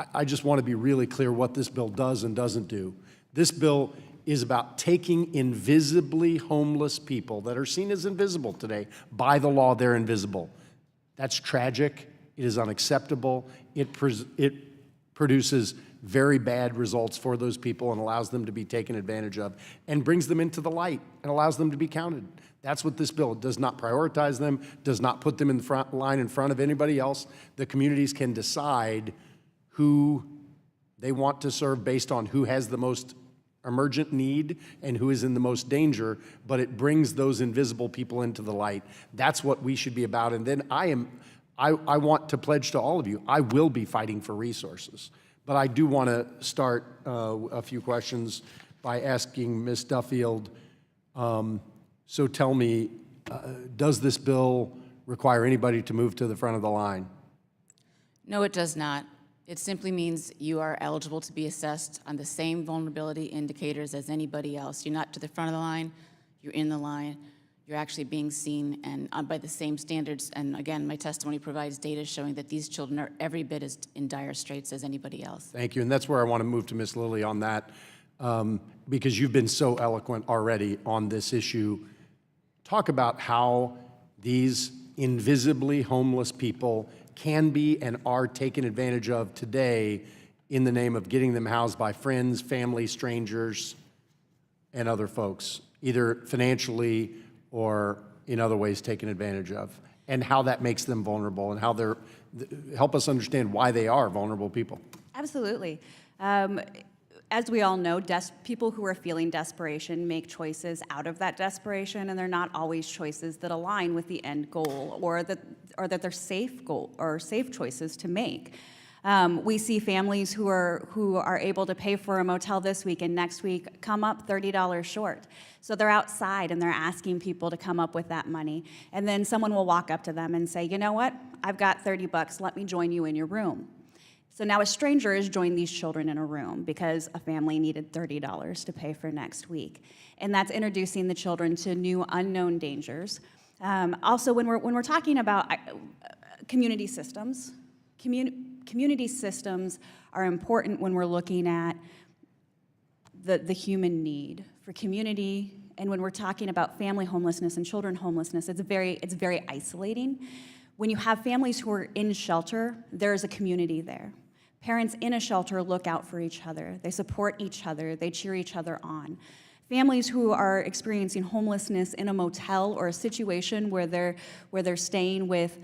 I just want to be really clear what this bill does and doesn't do. This bill is about taking invisibly homeless people that are seen as invisible today. By the law, they're invisible. That's tragic. It is unacceptable. It produces very bad results for those people and allows them to be taken advantage of and brings them into the light and allows them to be counted. That's what this bill does. Not prioritize them, does not put them in the front line in front of anybody else. The communities can decide who they want to serve based on who has the most emergent need and who is in the most danger, but it brings those invisible people into the light. That's what we should be about. And then I want to pledge to all of you, I will be fighting for resources. But I do want to start a few questions by asking Ms. Duffield, so tell me, does this bill require anybody to move to the front of the line? No, it does not. It simply means you are eligible to be assessed on the same vulnerability indicators as anybody else. You're not to the front of the line, you're in the line, you're actually being seen and by the same standards. And again, my testimony provides data showing that these children are every bit as in dire straits as anybody else. Thank you, and that's where I want to move to Ms. Lilly on that, because you've been so eloquent already on this issue. Talk about how these invisibly homeless people can be and are taken advantage of today in the name of getting them housed by friends, family, strangers, and other folks, either financially or in other ways taken advantage of, and how that makes them vulnerable and how they're, help us understand why they are vulnerable people. Absolutely. As we all know, people who are feeling desperation make choices out of that desperation, and they're not always choices that align with the end goal or that they're safe goal or safe choices to make. We see families who are able to pay for a motel this week and next week come up $30 short. So they're outside and they're asking people to come up with that money. And then someone will walk up to them and say, you know what, I've got 30 bucks, let me join you in your room. So now a stranger has joined these children in a room because a family needed $30 to pay for next week. And that's introducing the children to new unknown dangers. Also, when we're talking about community systems, community systems are important when we're looking at the human need for community, and when we're talking about family homelessness and children homelessness, it's very isolating. When you have families who are in shelter, there's a community there. Parents in a shelter look out for each other. They support each other. They cheer each other on. Families who are experiencing homelessness in a motel or a situation where they're staying with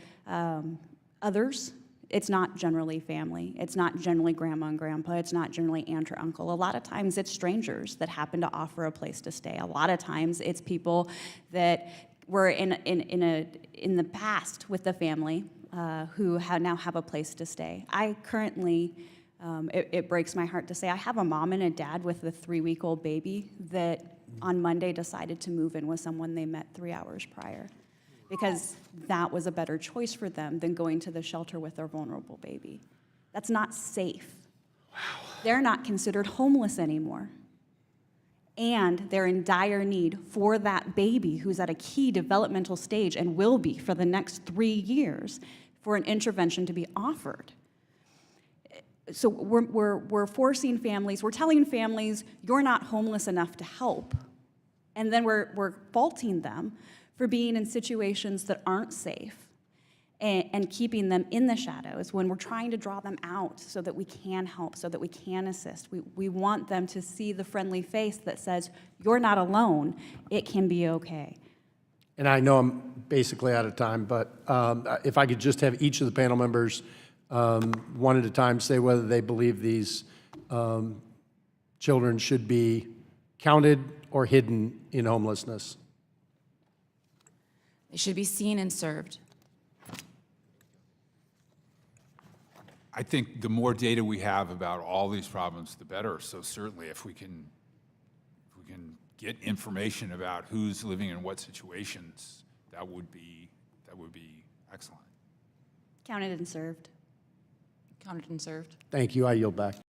others, it's not generally family. It's not generally grandma and grandpa. It's not generally aunt or uncle. A lot of times it's strangers that happen to offer a place to stay. A lot of times it's people that were in the past with the family who now have a place to stay. I currently, it breaks my heart to say, I have a mom and a dad with a 3-week-old baby that on Monday decided to move in with someone they met 3 hours prior, because that was a better choice for them than going to the shelter with their vulnerable baby. That's not safe. Wow. They're not considered homeless anymore. And they're in dire need for that baby who's at a key developmental stage and will be for the next 3 years for an intervention to be offered. So we're forcing families, we're telling families, you're not homeless enough to help. And then we're faulting them for being in situations that aren't safe and keeping them in the shadows when we're trying to draw them out so that we can help, so that we can assist. We want them to see the friendly face that says, you're not alone, it can be okay. And I know I'm basically out of time, but if I could just have each of the panel members one at a time say whether they believe these children should be counted or hidden in homelessness. They should be seen and served. I think the more data we have about all these problems, the better. So certainly if we can get information about who's living in what situations, that would be excellent. Counted and served. Counted and served. Thank you. I yield back.